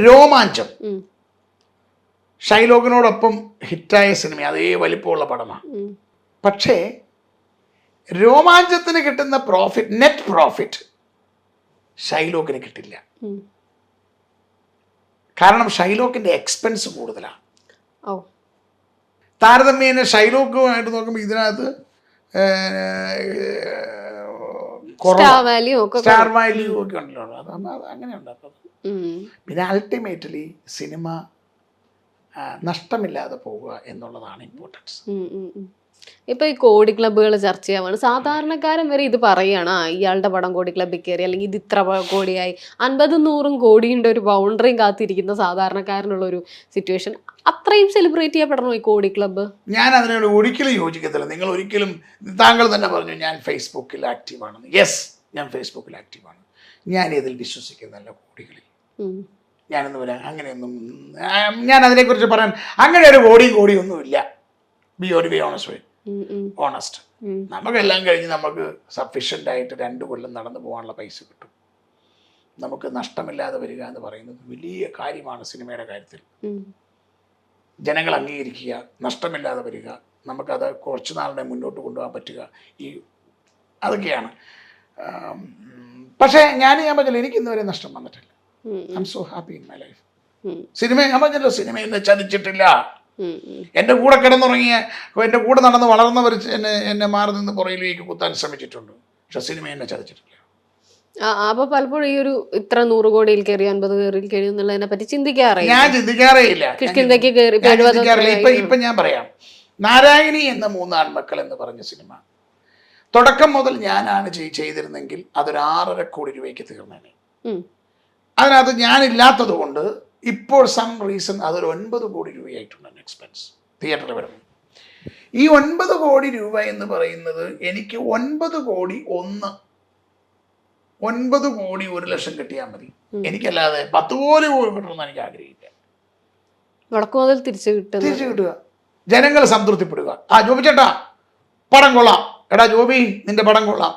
രോമാഞ്ചം ഷൈലോക്കിനോടൊപ്പം ഹിറ്റായ cinema, അതേ വലിപ്പമുള്ള പടമാണ്. പക്ഷേ രോമാഞ്ചത്തിന് കിട്ടുന്ന പ്രോഫിറ്റ്, നെറ്റ് പ്രോഫിറ്റ് ഷൈലോക്കിന് കിട്ടില്ല. കാരണം ഷൈലോക്കിന്റെ എക്സ്പെൻസ് കൂടുതലാണ്. താരതമ്യേന ഷൈലോക്കുമായിട്ട് നോക്കുമ്പോൾ ഇതിനകത്ത് സ്റ്റാർ വാല്യൂ ഒക്കെ ഉണ്ടല്ലോ. അത് അങ്ങനെ ഉണ്ടാക്കുന്നത്. പിന്നെ അൾട്ടിമേറ്റ്ലി സിനിമ നഷ്ടമില്ലാതെ പോവുക എന്നുള്ളതാണ് ഇമ്പോർട്ടൻസ്. ഇപ്പൊ ഈ കോടി ക്ലബ്ബുകൾ ചർച്ച ചെയ്യാവാണ്. സാധാരണക്കാരൻ വരെ ഇത് പറയാണ്, ഇയാളുടെ പടം കോടി ക്ലബ്ബിൽ കയറി, അല്ലെങ്കിൽ ഇത് ഇത്ര കോടിയായി. 50-100 കോടിയുടെ ഒരു ബൗണ്ടറിയും കാത്തിരിക്കുന്ന സാധാരണക്കാരനുള്ള ഒരു സിറ്റുവേഷൻ. അത്രയും സെലിബ്രേറ്റ് ചെയ്യപ്പെടണോ ഈ കോടി ക്ലബ്ബ്? ഞാൻ അതിനോട് ഒരിക്കലും യോജിക്കത്തില്ല. നിങ്ങൾ ഒരിക്കലും, താങ്കൾ തന്നെ പറഞ്ഞു ഞാൻ ഫേസ്ബുക്കിൽ ആക്റ്റീവാണെന്ന്. യെസ്, ഞാൻ ഫേസ്ബുക്കിൽ ആക്റ്റീവാണ്. ഞാൻ ഇതിൽ വിശ്വസിക്കുന്നില്ല കോടികളിൽ. ഞാനൊന്നും വരാൻ അങ്ങനെയൊന്നും, ഞാൻ അതിനെക്കുറിച്ച് പറയാൻ അങ്ങനെ ഒരു കോടിയൊന്നുമില്ല. Be honest. നമുക്കെല്ലാം കഴിഞ്ഞ് നമുക്ക് സഫീഷ്യൻ്റ് ആയിട്ട് 2 കൊല്ലം നടന്നു പോകാനുള്ള പൈസ കിട്ടും. നമുക്ക് നഷ്ടമില്ലാതെ വരിക എന്ന് പറയുന്നത് വലിയ കാര്യമാണ് സിനിമയുടെ കാര്യത്തിൽ. ജനങ്ങൾ അംഗീകരിക്കുക, നഷ്ടമില്ലാതെ വരിക, നമുക്കത് കുറച്ച് നാളിനെ മുന്നോട്ട് കൊണ്ടുപോകാൻ പറ്റുക, അതൊക്കെയാണ്. പക്ഷേ ഞാൻ പറഞ്ഞില്ല, എനിക്ക് ഇന്നുവരെ നഷ്ടം വന്നിട്ടില്ല. I M so happy in my life. ഞാൻ പറഞ്ഞല്ലോ, സിനിമ എന്നെ ചതിച്ചിട്ടില്ല. എൻ്റെ കൂടെ കിടന്നുറങ്ങിയ, എൻ്റെ കൂടെ നടന്ന് വളർന്നവർ എന്നെ മാറി നിന്ന് പുറയിലേക്ക് കുത്താൻ ശ്രമിച്ചിട്ടുണ്ട്. പക്ഷെ സിനിമ എന്നെ ചതിച്ചിട്ടില്ല. അപ്പൊ പലപ്പോഴും ഈ ഒരു ഇത്ര 100 കോടിയിൽ കയറി 50 കോടിയിൽ കയറി എന്നുള്ളതിനെ പറ്റി ചിന്തിക്കാറേ ഇല്ല. ഇപ്പൊ ഞാൻ പറയാം, നാരായണി എന്ന 3 ആൺമക്കൾ എന്ന് പറഞ്ഞ സിനിമ തുടക്കം മുതൽ ഞാനാണ് ചെയ്തിരുന്നെങ്കിൽ അതൊരു 6.5 കോടി രൂപയ്ക്ക് തീർന്നേനെ. അതിനകത്ത് ഞാനില്ലാത്തത് കൊണ്ട് ഇപ്പോൾ സം റീസൺ അതൊരു 9 കോടി രൂപയായിട്ടുണ്ട് എക്സ്പെൻസ് തിയേറ്ററിൽ വരുന്നത്. ഈ 9 കോടി രൂപ എന്ന് പറയുന്നത് എനിക്ക് 9 കോടി 1 ലക്ഷം കിട്ടിയാൽ മതി. എനിക്കല്ലാതെ 10 കോടി കിട്ടണമെന്ന് എനിക്ക് ആഗ്രഹിക്കുക. തിരിച്ചു കിട്ടുക, ജനങ്ങൾ സംതൃപ്തിപ്പെടുക. ജോബി ചേട്ടാ പടം കൊള്ളാം, എടാ ജോബി നിന്റെ പടം കൊള്ളാം,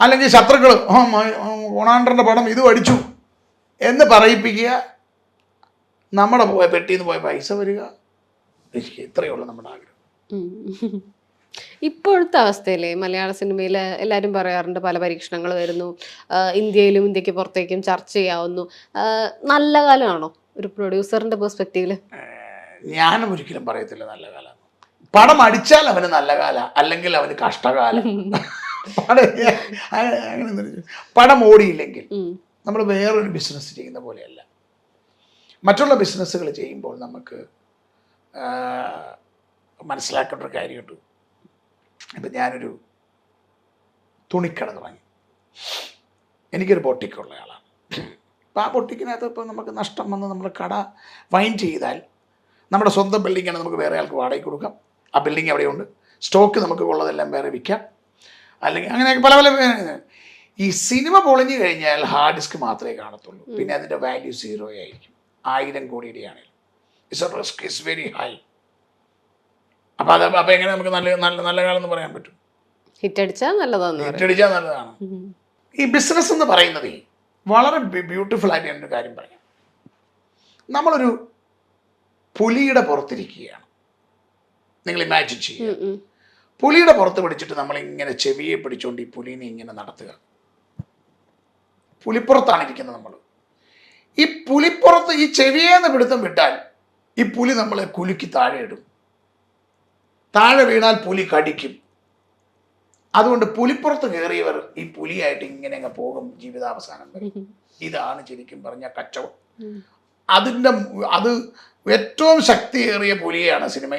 അല്ലെങ്കിൽ ശത്രുക്കൾ ഓണാണ്ടറിന്റെ പടം ഇത് അടിച്ചു എന്ന് പറയിപ്പിക്കുക. നമ്മുടെ പെട്ടിന്ന് പോയ പൈസ വരിക. ഇത്രയേ ഉള്ളൂ നമ്മുടെ ആഗ്രഹം. ഇപ്പോഴത്തെ അവസ്ഥയിലെ മലയാള സിനിമയിൽ എല്ലാവരും പറയാറുണ്ട്, പല പരീക്ഷണങ്ങൾ വരുന്നു, ഇന്ത്യയിലും ഇന്ത്യക്ക് പുറത്തേക്കും ചർച്ച ചെയ്യാവുന്നു. നല്ല കാലമാണോ ഒരു പ്രൊഡ്യൂസറിന്റെ പെർസ്പെക്റ്റീവില്? ഞാനും ഒരിക്കലും പറയത്തില്ല നല്ല കാലം. പടം അടിച്ചാൽ അവന് നല്ല കാലം, അല്ലെങ്കിൽ അവന് കഷ്ടകാലം. പടം ഓടിയില്ലെങ്കിൽ നമ്മൾ വേറൊരു ബിസിനസ് ചെയ്യുന്ന പോലെയല്ല. മറ്റുള്ള ബിസിനസ്സുകൾ ചെയ്യുമ്പോൾ നമുക്ക് മനസ്സിലാക്കേണ്ട ഒരു കാര്യമുണ്ട്. ഇപ്പം ഞാനൊരു തുണിക്കട തുടങ്ങി. എനിക്കൊരു ബൊട്ടിക്കുള്ള ആളാണ്. അപ്പോൾ ആ ബൊട്ടിക്കിനകത്ത് ഇപ്പോൾ നമുക്ക് നഷ്ടം വന്ന് നമ്മൾ കട വൈൻഡ് ചെയ്താൽ നമ്മുടെ സ്വന്തം ബിൽഡിങ്ങാണ്, നമുക്ക് വേറെ ആൾക്ക് വാടകയ്ക്ക് കൊടുക്കാം. ആ ബിൽഡിങ് അവിടെയുണ്ട്. സ്റ്റോക്ക് നമുക്ക് ഉള്ളതെല്ലാം വേറെ വിൽക്കാം. അല്ലെങ്കിൽ അങ്ങനെയൊക്കെ പല പല. ഈ സിനിമ പൊളിഞ്ഞു കഴിഞ്ഞാൽ ഹാർഡ് ഡിസ്ക് മാത്രമേ കാണത്തുള്ളൂ. പിന്നെ അതിൻ്റെ വാല്യൂ 0 ആയിരിക്കും. 1000 കോടിയുടെ ആണെങ്കിലും it's A risk, it's very high. അപ്പോൾ എങ്ങനെ നമുക്ക് നല്ല കാലം എന്ന് പറയാൻ പറ്റും? ഹിറ്റടിച്ചാൽ നല്ലതാണ്. ഈ ബിസിനസ് എന്ന് പറയുന്നത് വളരെ ബ്യൂട്ടിഫുൾ ആയിട്ട് ഞാനൊരു കാര്യം പറയാം. നമ്മളൊരു പുലിയുടെ പുറത്തിരിക്കുകയാണ്. നിങ്ങൾ ഇമാജിൻ ചെയ്യുക, പുലിയുടെ പുറത്ത് പിടിച്ചിട്ട് നമ്മളിങ്ങനെ ചെവിയെ പിടിച്ചുകൊണ്ട് ഈ പുലിനെ ഇങ്ങനെ നടത്തുക. പുലിപ്പുറത്താണ് ഇരിക്കുന്നത് നമ്മൾ. ഈ പുലിപ്പുറത്ത് ഈ ചെവിയേന്ന് പിടുത്തം വിട്ടാൽ ഈ പുലി നമ്മളെ കുലുക്കി താഴെ ഇടും. താഴെ വീണാൽ പുലി കടിക്കും. അതുകൊണ്ട് പുലിപ്പുറത്ത് കയറിയവർ ഈ പുലിയായിട്ട് ഇങ്ങനെ അങ്ങ് പോകും ജീവിതാവസാനം വരെ. ഇതാണ് ശരിക്കും പറഞ്ഞ കച്ചവടം. അത് ഏറ്റവും ശക്തിയേറിയ പുലിയാണ് സിനിമ.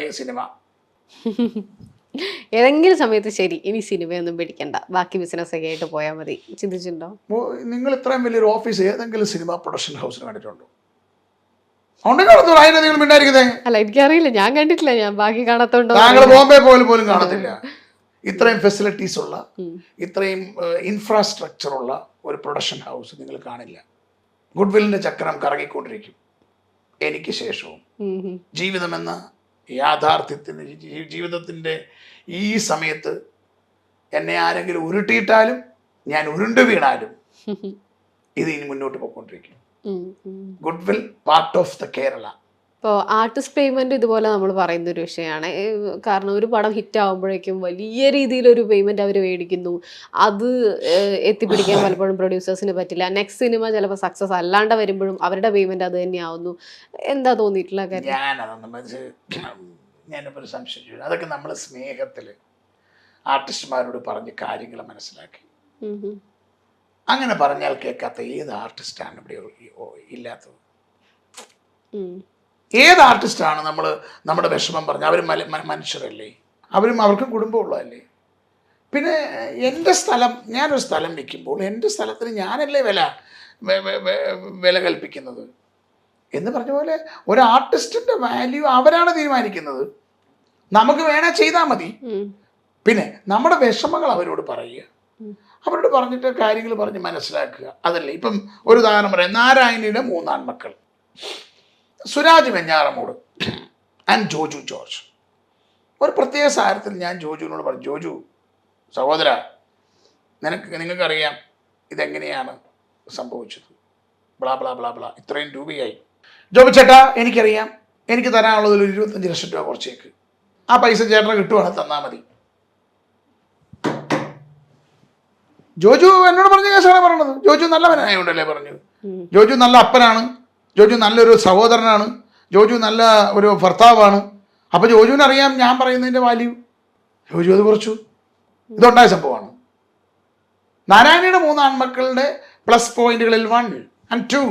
ഏതെങ്കിലും സമയത്ത് ശരി, ഇനി സിനിമയൊന്നും പിടിക്കണ്ട, ബാക്കി ബിസിനസ് ഒക്കെ ആയിട്ട് പോയാൽ മതി ചിന്തിച്ചിട്ടുണ്ടോ? നിങ്ങൾ ഇത്രയും വലിയൊരു ഓഫീസ് ഏതെങ്കിലും സിനിമ പ്രൊഡക്ഷൻ ഹൗസിന് കണ്ടിട്ടുണ്ടോ? അല്ല, എനിക്കറിയില്ല, ഞാൻ കണ്ടിട്ടില്ല. ഞാൻ ബാക്കി കാണാത്തോണ്ടോ. താങ്കൾ ബോംബെ പോലും കാണത്തില്ല. ഇത്രയും ഫെസിലിറ്റീസ് ഉള്ള, ഇത്രയും ഇൻഫ്രാസ്ട്രക്ചർ ഉള്ള ഒരു പ്രൊഡക്ഷൻ ഹൗസ് നിങ്ങൾ കാണില്ല. ഗുഡ്വില്ലിന്റെ ചക്രം കറങ്ങിക്കൊണ്ടിരിക്കും. എനിക്ക് ശേഷവും ജീവിതമെന്ന യാഥാർത്ഥ്യത്തിന്, ജീവിതത്തിൻ്റെ ഈ സമയത്ത് എന്നെ ആരെങ്കിലും ഉരുട്ടിയിട്ടാലും ഞാൻ ഉരുണ്ടു വീണാലും ഇത് ഇനി മുന്നോട്ട് പോയിക്കൊണ്ടിരിക്കും. Good will part of the Kerala. ഇപ്പോൾ ആർട്ടിസ്റ്റ് പേയ്മെന്റ് ഇതുപോലെ നമ്മൾ പറയുന്ന ഒരു വിഷയമാണ്. കാരണം ഒരു പടം ഹിറ്റ് ആകുമ്പോഴേക്കും വലിയ രീതിയിലൊരു പേയ്മെന്റ് അവർ മേടിക്കുന്നു. അത് എത്തിപ്പിടിക്കാൻ പലപ്പോഴും പ്രൊഡ്യൂസേഴ്സിന് പറ്റില്ല. നെക്സ്റ്റ് സിനിമ ചിലപ്പോൾ സക്സസ് അല്ലാണ്ട് വരുമ്പോഴും അവരുടെ പേയ്മെന്റ് അത് തന്നെയാവുന്നു. എന്താ തോന്നിയിട്ടുള്ള കാര്യം? ഞാനിപ്പോൾ ഒരു സംശയം ചോദിച്ചു. അതൊക്കെ നമ്മൾ സ്നേഹത്തിൽ ആർട്ടിസ്റ്റുമാരോട് പറഞ്ഞ് കാര്യങ്ങൾ മനസ്സിലാക്കി. അങ്ങനെ പറഞ്ഞാൽ കേൾക്കാത്ത ഏത് ആർട്ടിസ്റ്റാണ് ഇവിടെ ഇല്ലാത്തത്? ഏത് ആർട്ടിസ്റ്റാണ് നമ്മുടെ വിഷമം പറഞ്ഞ? അവർ മനുഷ്യരല്ലേ, അവർക്കും കുടുംബമുള്ളതല്ലേ. പിന്നെ എൻ്റെ സ്ഥലം, ഞാനൊരു സ്ഥലം വിൽക്കുമ്പോൾ എൻ്റെ സ്ഥലത്തിന് ഞാനല്ലേ വില കൽപ്പിക്കുന്നത് എന്ന് പറഞ്ഞ പോലെ ഒരു ആർട്ടിസ്റ്റിൻ്റെ വാല്യൂ അവരാണ് തീരുമാനിക്കുന്നത്. നമുക്ക് വേണേൽ ചെയ്താൽ മതി. പിന്നെ നമ്മുടെ വിഷമങ്ങൾ അവരോട് പറയുക, അവരോട് പറഞ്ഞിട്ട് കാര്യങ്ങൾ പറഞ്ഞ് മനസ്സിലാക്കുക, അതല്ലേ. ഇപ്പം ഒരു ഉദാഹരണം പറയാം. നാരായണിയുടെ 3 ആൺമക്കൾ, സുരാജ് വെഞ്ഞാറമൂട് ആൻഡ് ജോജു ജോർജ്. ഒരു പ്രത്യേക സാഹചര്യത്തിൽ ഞാൻ ജോജുവിനോട് പറഞ്ഞു, ജോജു സഹോദര, നിങ്ങൾക്കറിയാം ഇതെങ്ങനെയാണ് സംഭവിച്ചത്, ബ്ലാ ബ്ലാ ബ്ലാ ബ്ലാ, ഇത്രയും രൂപയായി. ജോബി ചേട്ടാ എനിക്കറിയാം, എനിക്ക് തരാനുള്ളതിൽ 25 ലക്ഷം രൂപ കുറച്ചേക്ക്, ആ പൈസ ചേട്ടന് കിട്ടുവാണെങ്കിൽ തന്നാൽ മതി. ജോജു എന്നോട് പറഞ്ഞ കേസാണ് പറഞ്ഞത്. ജോജു നല്ലവനായോണ്ടല്ലേ പറഞ്ഞു. ജോജു നല്ല അപ്പനാണ്, ജോജു നല്ലൊരു സഹോദരനാണ്, ജോജു നല്ല ഒരു ഭർത്താവാണ്. അപ്പോൾ ജോജുവിനറിയാം ഞാൻ പറയുന്നതിൻ്റെ വാല്യൂ. ജോജു അത് കുറച്ചു. ഇതുണ്ടായ സംഭവമാണ്. നാരായണിയുടെ 3 ആൺമക്കളുടെ പ്ലസ് പോയിന്റുകളിൽ 1 and 2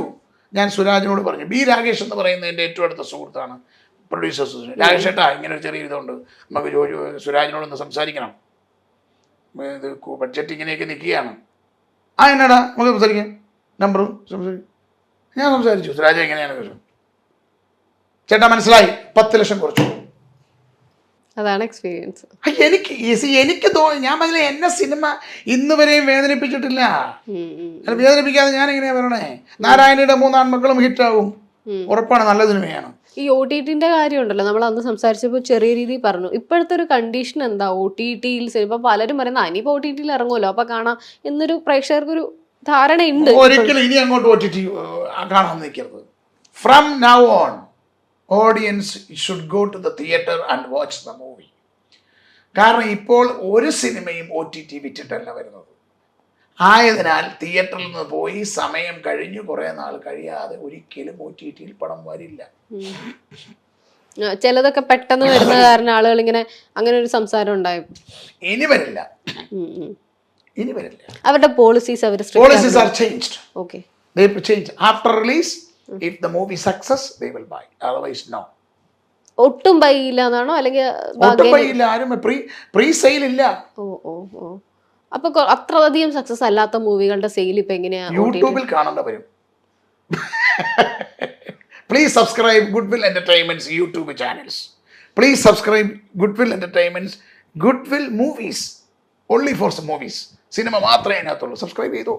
ഞാൻ സുരാജിനോട് പറഞ്ഞു. ബി രാകേഷ് എന്ന് പറയുന്ന എൻ്റെ ഏറ്റവും അടുത്ത സുഹൃത്താണ്, പ്രൊഡ്യൂസേഴ്സ്. രാകേഷ് ഏട്ടാ ഇങ്ങനെ ഒരു ചെറിയ ഇതുണ്ട്, നമുക്ക് സുരാജിനോടൊന്ന് സംസാരിക്കണം, ഇത് ബഡ്ജറ്റ് ഇങ്ങനെയൊക്കെ നിൽക്കുകയാണ്. എന്നാടാ നമുക്ക് സംസാരിക്കാം, നമ്പർ സംസാരിക്കും. ഞാൻ സംസാരിച്ചു. സുരാജ് എങ്ങനെയാണ് കേട്ടോ ചേട്ടാ മനസ്സിലായി, 10 ലക്ഷം കുറച്ചു. അതാണ് എക്സ്പീരിയൻസ്. എനിക്ക് തോന്നി, ഞാൻ പറഞ്ഞില്ല എന്നെ സിനിമ ഇന്ന് വരെയും വേദനിപ്പിച്ചിട്ടില്ല. വേദനിപ്പിക്കാതെ ഞാൻ എങ്ങനെയാ പറയണേ? നാരായണിയുടെ 3 ആൺമക്കളും ഹിറ്റാവും, ഉറപ്പാണ്, നല്ല സിനിമയാണ്. ഈ OTT-ന്റെ കാര്യം ഉണ്ടല്ലോ, നമ്മൾ അന്ന് സംസാരിച്ചപ്പോൾ ചെറിയ രീതിയിൽ പറഞ്ഞു. ഇപ്പോഴത്തെ ഒരു കണ്ടീഷൻ എന്താ? OTT-യിൽ ഇപ്പൊ പലരും പറയുന്ന ഇനിയിപ്പോൾ OTT-ൽ ഇറങ്ങുമല്ലോ അപ്പൊ കാണാം എന്നൊരു പ്രേക്ഷകർക്കൊരു ധാരണയുണ്ട്. ഒരിക്കലും ഇനി അങ്ങോട്ട് OTT കാണാൻ നിൽക്കരുത്. From now on audience should go to the theatre and watch the movie. കാരണം ഇപ്പോൾ ഒരു സിനിമയും OTT വിറ്റിട്ടല്ല വരുന്നത്. ആയതിനാൽ തിയേറ്ററിൽ നിന്ന് പോയി സമയം കഴിഞ്ഞു കുറേ നാൾ കഴിയാതെ ഒരിക്കലും OTT-ൽ പടം വരില്ല. ചിലതൊക്കെ പെട്ടെന്ന് വരുന്ന കാരണം ആളുകൾ ഇങ്ങനെ അങ്ങനെ ഒരു സംസാരം ഉണ്ടായി. ഇനി വരില്ല. അവരുടെ policies R changed. Okay, they change after release. If the movie success they will buy, otherwise no. ഒട്ടും ബൈ ഇല്ല എന്നാണോ? അല്ലെങ്കിൽ ഒട്ടും ബൈ ഇല്ല, ആരും പ്രീ സെയിൽ ഇല്ല. ഓ അപ്പൊ അത്രയധികം സക്സസ് അല്ലാത്ത മൂവികളുടെ സെയിൽ ഇപ്പൊ എങ്ങനെയാ? യൂട്യൂബിൽ കാണേണ്ട വരും. Please subscribe Goodwill Entertainment's YouTube channels. Please subscribe Goodwill Entertainment's Goodwill Movies. Only for some movies. Cinema മാത്രമേ അതിനകത്തുള്ളൂ. സബ്സ്ക്രൈബ് ചെയ്തോ.